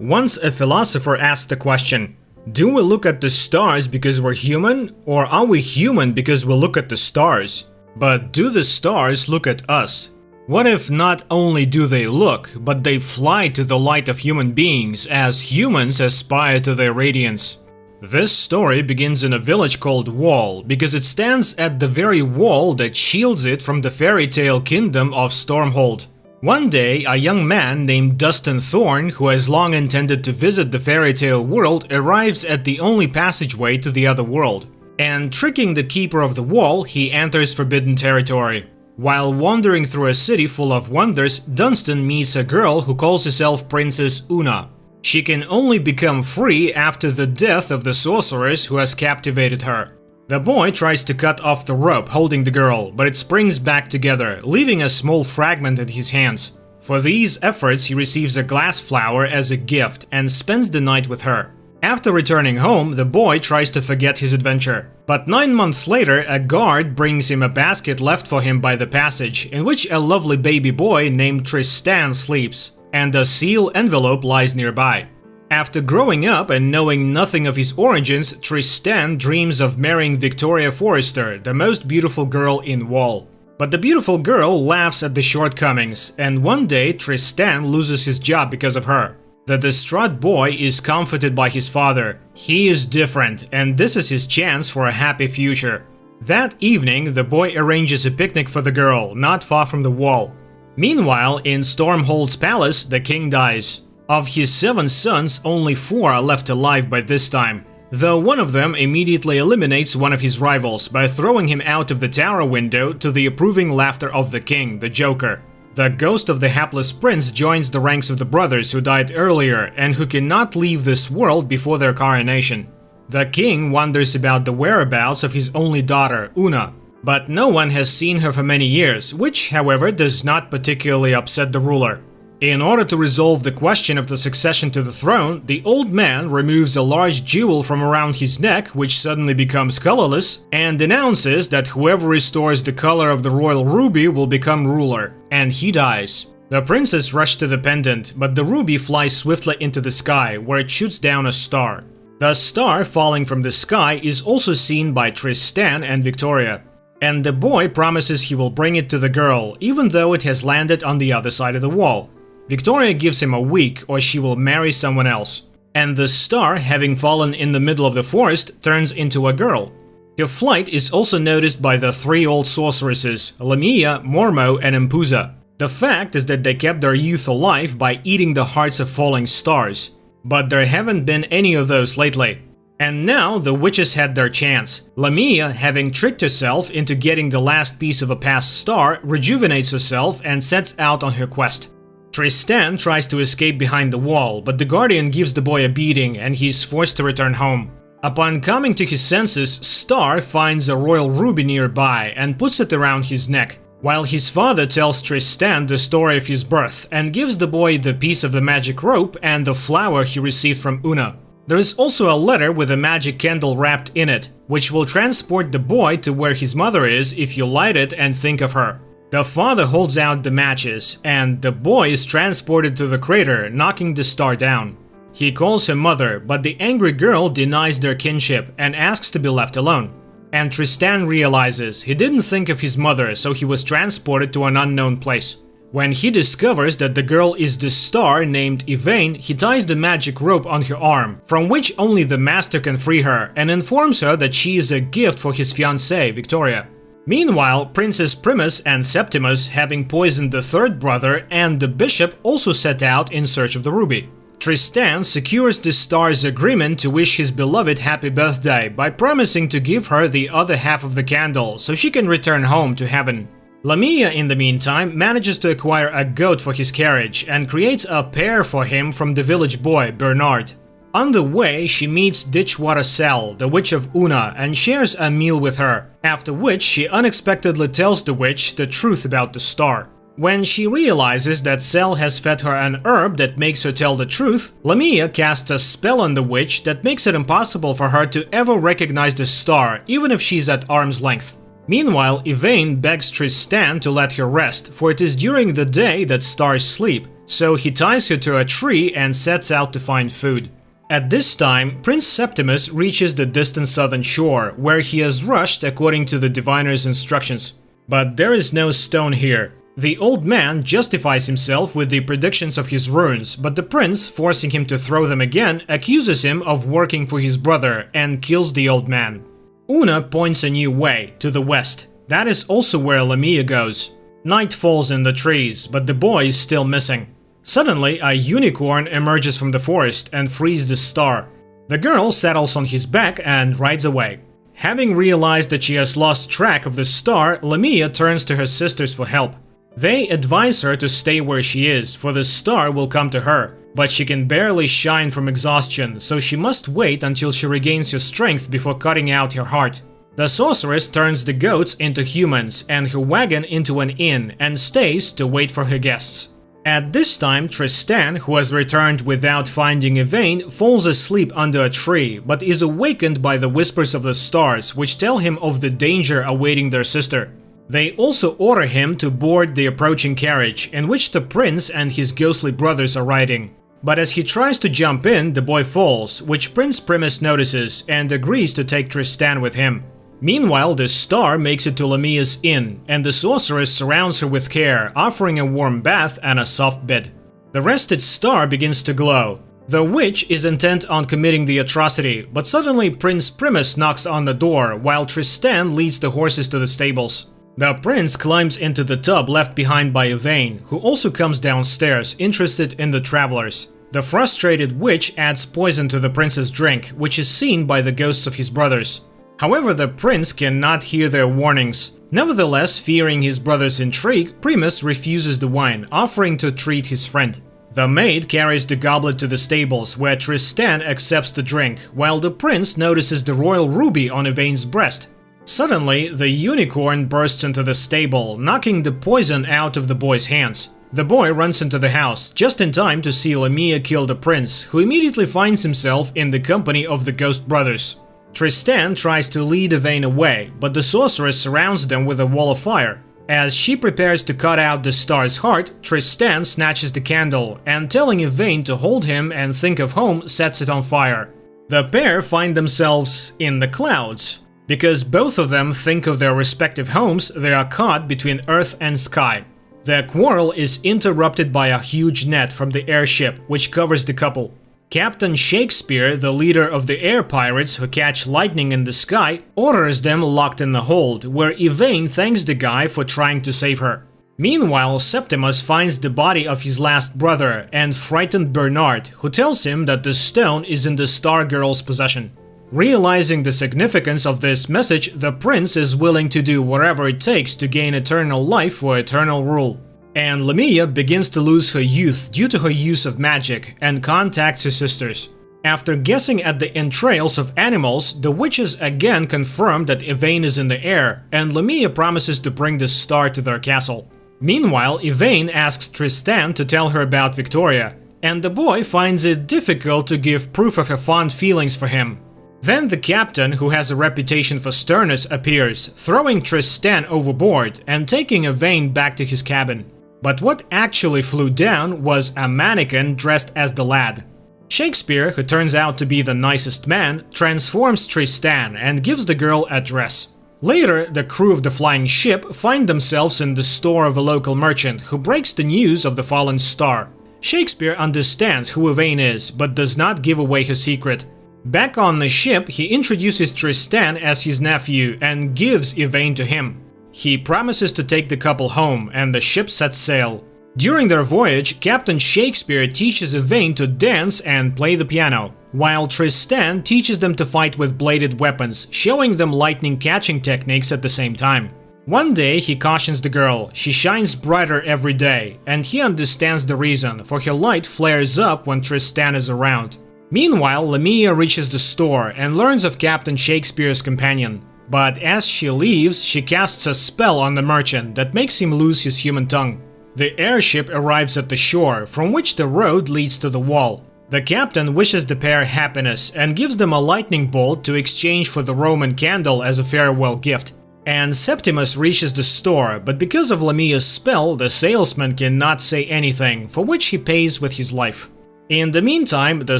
Once a philosopher asked the question, do we look at the stars because we're human, or are we human because we look at the stars? But do the stars look at us? What if not only do they look, but they fly to the light of human beings as humans aspire to their radiance? This story begins in a village called Wall, because it stands at the very wall that shields it from the fairy tale kingdom of Stormhold. One day, a young man named Dustin Thorn, who has long intended to visit the fairy tale world, arrives at the only passageway to the other world. And tricking the keeper of the wall, he enters forbidden territory. While wandering through a city full of wonders, Dunstan meets a girl who calls herself Princess Una. She can only become free after the death of the sorceress who has captivated her. The boy tries to cut off the rope holding the girl, but it springs back together, leaving a small fragment in his hands. For these efforts, he receives a glass flower as a gift and spends the night with her. After returning home, the boy tries to forget his adventure. But 9 months later, a guard brings him a basket left for him by the passage, in which a lovely baby boy named Tristan sleeps, and a seal envelope lies nearby. After growing up and knowing nothing of his origins, Tristan dreams of marrying Victoria Forrester, the most beautiful girl in Wall. But the beautiful girl laughs at the shortcomings, and one day Tristan loses his job because of her. The distraught boy is comforted by his father. He is different, and this is his chance for a happy future. That evening, the boy arranges a picnic for the girl, not far from the Wall. Meanwhile, in Stormhold's palace, the king dies. Of his 7 sons, only 4 are left alive by this time, though one of them immediately eliminates one of his rivals by throwing him out of the tower window to the approving laughter of the king, the Joker. The ghost of the hapless prince joins the ranks of the brothers who died earlier and who cannot leave this world before their coronation. The king wonders about the whereabouts of his only daughter, Una, but no one has seen her for many years, which, however, does not particularly upset the ruler. In order to resolve the question of the succession to the throne, the old man removes a large jewel from around his neck, which suddenly becomes colorless, and announces that whoever restores the color of the royal ruby will become ruler, and he dies. The princess rushes to the pendant, but the ruby flies swiftly into the sky, where it shoots down a star. The star falling from the sky is also seen by Tristan and Victoria, and the boy promises he will bring it to the girl, even though it has landed on the other side of the wall. Victoria gives him a week or she will marry someone else, and the star, having fallen in the middle of the forest, turns into a girl. Her flight is also noticed by the 3 old sorceresses, Lamia, Mormo, and Empusa. The fact is that they kept their youth alive by eating the hearts of falling stars, but there haven't been any of those lately. And now the witches had their chance. Lamia, having tricked herself into getting the last piece of a past star, rejuvenates herself and sets out on her quest. Tristan tries to escape behind the wall, but the guardian gives the boy a beating and he is forced to return home. Upon coming to his senses, Star finds a royal ruby nearby and puts it around his neck, while his father tells Tristan the story of his birth and gives the boy the piece of the magic rope and the flower he received from Una. There is also a letter with a magic candle wrapped in it, which will transport the boy to where his mother is if you light it and think of her. The father holds out the matches, and the boy is transported to the crater, knocking the star down. He calls her mother, but the angry girl denies their kinship and asks to be left alone. And Tristan realizes he didn't think of his mother, so he was transported to an unknown place. When he discovers that the girl is the star named Yvain, he ties the magic rope on her arm, from which only the master can free her, and informs her that she is a gift for his fiancée, Victoria. Meanwhile, Princess Primus and Septimus, having poisoned the 3rd brother and the bishop, also set out in search of the ruby. Tristan secures the star's agreement to wish his beloved happy birthday by promising to give her the other half of the candle so she can return home to heaven. Lamia, in the meantime, manages to acquire a goat for his carriage and creates a pair for him from the village boy, Bernard. On the way, she meets Ditchwater Sal, the witch of Una, and shares a meal with her, after which she unexpectedly tells the witch the truth about the star. When she realizes that Sal has fed her an herb that makes her tell the truth, Lamia casts a spell on the witch that makes it impossible for her to ever recognize the star, even if she's at arm's length. Meanwhile, Yvain begs Tristan to let her rest, for it is during the day that stars sleep, so he ties her to a tree and sets out to find food. At this time, Prince Septimus reaches the distant southern shore, where he has rushed according to the diviner's instructions. But there is no stone here. The old man justifies himself with the predictions of his runes, but the prince, forcing him to throw them again, accuses him of working for his brother and kills the old man. Una points a new way, to the west. That is also where Lamia goes. Night falls in the trees, but the boy is still missing. Suddenly, a unicorn emerges from the forest and frees the star. The girl settles on his back and rides away. Having realized that she has lost track of the star, Lamia turns to her sisters for help. They advise her to stay where she is, for the star will come to her, but she can barely shine from exhaustion, so she must wait until she regains her strength before cutting out her heart. The sorceress turns the goats into humans and her wagon into an inn and stays to wait for her guests. At this time, Tristan, who has returned without finding Yvain, falls asleep under a tree, but is awakened by the whispers of the stars, which tell him of the danger awaiting their sister. They also order him to board the approaching carriage, in which the prince and his ghostly brothers are riding. But as he tries to jump in, the boy falls, which Prince Primus notices and agrees to take Tristan with him. Meanwhile, the star makes it to Lamia's inn, and the sorceress surrounds her with care, offering a warm bath and a soft bed. The rested star begins to glow. The witch is intent on committing the atrocity, but suddenly Prince Primus knocks on the door, while Tristan leads the horses to the stables. The prince climbs into the tub left behind by Yvain, who also comes downstairs, interested in the travelers. The frustrated witch adds poison to the prince's drink, which is seen by the ghosts of his brothers. However, the prince cannot hear their warnings. Nevertheless, fearing his brother's intrigue, Primus refuses the wine, offering to treat his friend. The maid carries the goblet to the stables, where Tristan accepts the drink, while the prince notices the royal ruby on Yvain's breast. Suddenly, the unicorn bursts into the stable, knocking the poison out of the boy's hands. The boy runs into the house, just in time to see Lamia kill the prince, who immediately finds himself in the company of the ghost brothers. Tristan tries to lead Yvain away, but the sorceress surrounds them with a wall of fire. As she prepares to cut out the star's heart, Tristan snatches the candle, and telling Yvain to hold him and think of home, sets it on fire. The pair find themselves in the clouds. Because both of them think of their respective homes, they are caught between earth and sky. Their quarrel is interrupted by a huge net from the airship, which covers the couple. Captain Shakespeare, the leader of the air pirates who catch lightning in the sky, orders them locked in the hold, where Yvain thanks the guy for trying to save her. Meanwhile, Septimus finds the body of his last brother and frightened Bernard, who tells him that the stone is in the Star Girl's possession. Realizing the significance of this message, the prince is willing to do whatever it takes to gain eternal life for eternal rule. And Lamia begins to lose her youth due to her use of magic and contacts her sisters. After guessing at the entrails of animals, the witches again confirm that Yvain is in the air, and Lamia promises to bring the star to their castle. Meanwhile, Yvain asks Tristan to tell her about Victoria, and the boy finds it difficult to give proof of her fond feelings for him. Then the captain, who has a reputation for sternness, appears, throwing Tristan overboard and taking Yvain back to his cabin. But what actually flew down was a mannequin dressed as the lad. Shakespeare, who turns out to be the nicest man, transforms Tristan and gives the girl a dress. Later, the crew of the flying ship find themselves in the store of a local merchant who breaks the news of the fallen star. Shakespeare understands who Yvain is, but does not give away her secret. Back on the ship, he introduces Tristan as his nephew and gives Yvain to him. He promises to take the couple home, and the ship sets sail. During their voyage, Captain Shakespeare teaches Yvain to dance and play the piano, while Tristan teaches them to fight with bladed weapons, showing them lightning catching techniques at the same time. One day, he cautions the girl. She shines brighter every day, and he understands the reason, for her light flares up when Tristan is around. Meanwhile, Lamia reaches the store and learns of Captain Shakespeare's companion. But as she leaves, she casts a spell on the merchant that makes him lose his human tongue. The airship arrives at the shore, from which the road leads to the wall. The captain wishes the pair happiness and gives them a lightning bolt to exchange for the Roman candle as a farewell gift. and Septimus reaches the store, but because of Lamia's spell, the salesman cannot say anything, for which he pays with his life. In the meantime, the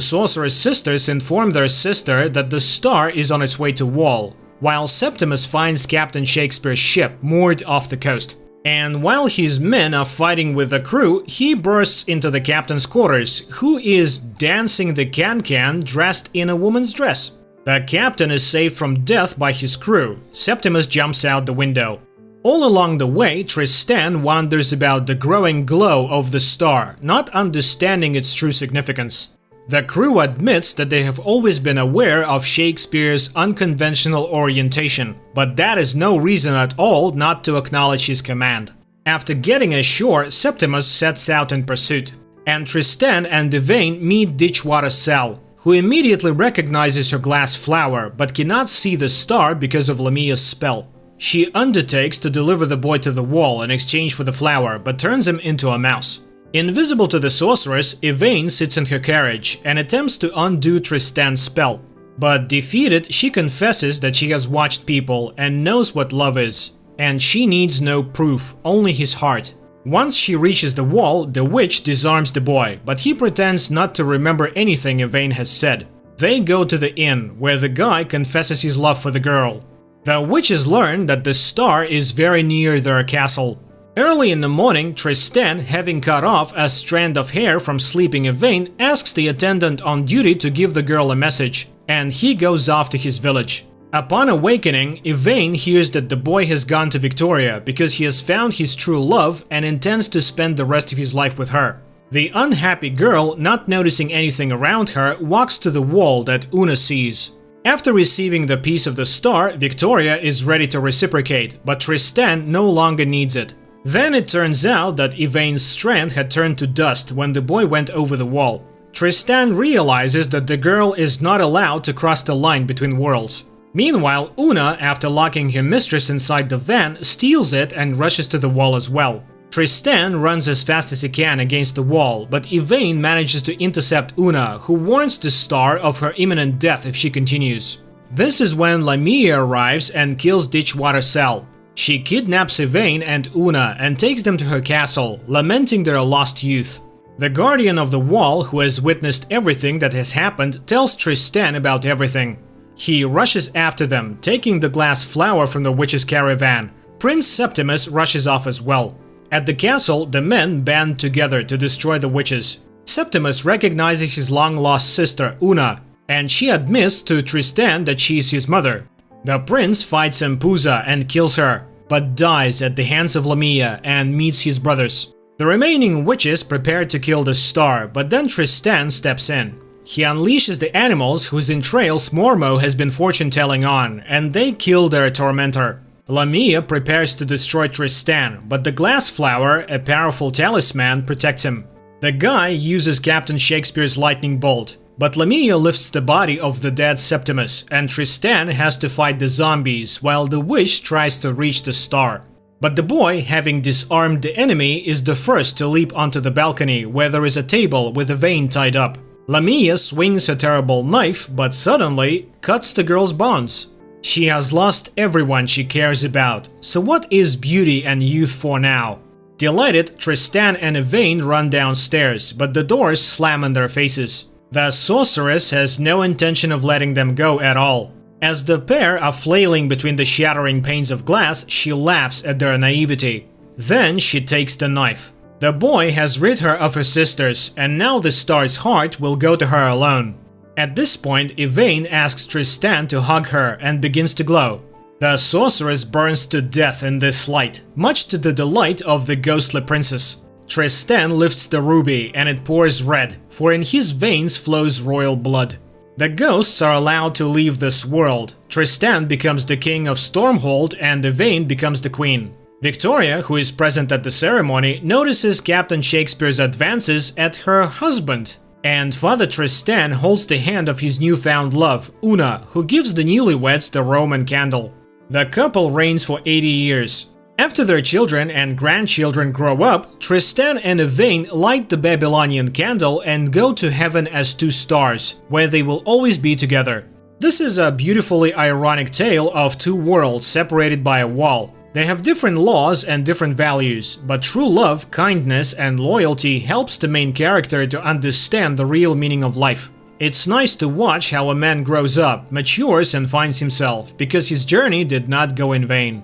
sorceress sisters inform their sister that the star is on its way to Wall, while Septimus finds Captain Shakespeare's ship moored off the coast. And while his men are fighting with the crew, he bursts into the captain's quarters, who is dancing the can-can dressed in a woman's dress. The captain is saved from death by his crew. Septimus jumps out the window. All along the way, Tristan wonders about the growing glow of the star, not understanding its true significance. The crew admits that they have always been aware of Shakespeare's unconventional orientation, but that is no reason at all not to acknowledge his command. After getting ashore, Septimus sets out in pursuit, and Tristan and Yvain meet Ditchwater Sal, who immediately recognizes her glass flower, but cannot see the star because of Lamia's spell. She undertakes to deliver the boy to the Wall in exchange for the flower, but turns him into a mouse. Invisible to the sorceress, Yvain sits in her carriage and attempts to undo Tristan's spell. But defeated, she confesses that she has watched people and knows what love is. And she needs no proof, only his heart. Once she reaches the Wall, the witch disarms the boy, but he pretends not to remember anything Yvain has said. They go to the inn, where the guy confesses his love for the girl. The witches learn that the star is very near their castle. Early in the morning, Tristan, having cut off a strand of hair from sleeping Yvain, asks the attendant on duty to give the girl a message, and he goes off to his village. Upon awakening, Yvain hears that the boy has gone to Victoria because he has found his true love and intends to spend the rest of his life with her. The unhappy girl, not noticing anything around her, walks to the Wall that Una sees. After receiving the piece of the star, Victoria is ready to reciprocate, but Tristan no longer needs it. Then it turns out that Yvain's strand had turned to dust when the boy went over the Wall. Tristan realizes that the girl is not allowed to cross the line between worlds. Meanwhile, Una, after locking her mistress inside the van, steals it and rushes to the Wall as well. Tristan runs as fast as he can against the Wall, but Yvain manages to intercept Una, who warns the star of her imminent death if she continues. This is when Lamia arrives and kills Ditchwater Sal. She kidnaps Yvain and Una and takes them to her castle, lamenting their lost youth. The Guardian of the Wall, who has witnessed everything that has happened, tells Tristan about everything. He rushes after them, taking the glass flower from the witch's caravan. Prince Septimus rushes off as well. At the castle, the men band together to destroy the witches. Septimus recognizes his long-lost sister, Una, and she admits to Tristan that she is his mother. The prince fights Empusa and kills her, but dies at the hands of Lamia and meets his brothers. The remaining witches prepare to kill the star, but then Tristan steps in. He unleashes the animals whose entrails Mormo has been fortune-telling on, and they kill their tormentor. Lamia prepares to destroy Tristan, but the glass flower, a powerful talisman, protects him. The guy uses Captain Shakespeare's lightning bolt, but Lamia lifts the body of the dead Septimus, and Tristan has to fight the zombies while the witch tries to reach the star. But the boy, having disarmed the enemy, is the first to leap onto the balcony where there is a table with Yvain tied up. Lamia swings her terrible knife, but suddenly cuts the girl's bonds. She has lost everyone she cares about, so what is beauty and youth for now? Delighted, Tristan and Yvain run downstairs, but the doors slam in their faces. The sorceress has no intention of letting them go at all. As the pair are flailing between the shattering panes of glass, she laughs at their naivety. Then she takes the knife. The boy has rid her of her sisters, and now the star's heart will go to her alone. At this point, Yvain asks Tristan to hug her and begins to glow. The sorceress burns to death in this light, much to the delight of the ghostly princess. Tristan lifts the ruby and it pours red, for in his veins flows royal blood. The ghosts are allowed to leave this world. Tristan becomes the king of Stormhold and Yvain becomes the queen. Victoria, who is present at the ceremony, notices Captain Shakespeare's advances at her husband. And Father Tristan holds the hand of his newfound love, Una, who gives the newlyweds the Roman candle. The couple reigns for 80 years. After their children and grandchildren grow up, Tristan and Yvain light the Babylonian candle and go to heaven as two stars, where they will always be together. This is a beautifully ironic tale of two worlds separated by a wall. They have different laws and different values, but true love, kindness, and loyalty helps the main character to understand the real meaning of life. It's nice to watch how a man grows up, matures, and finds himself, because his journey did not go in vain.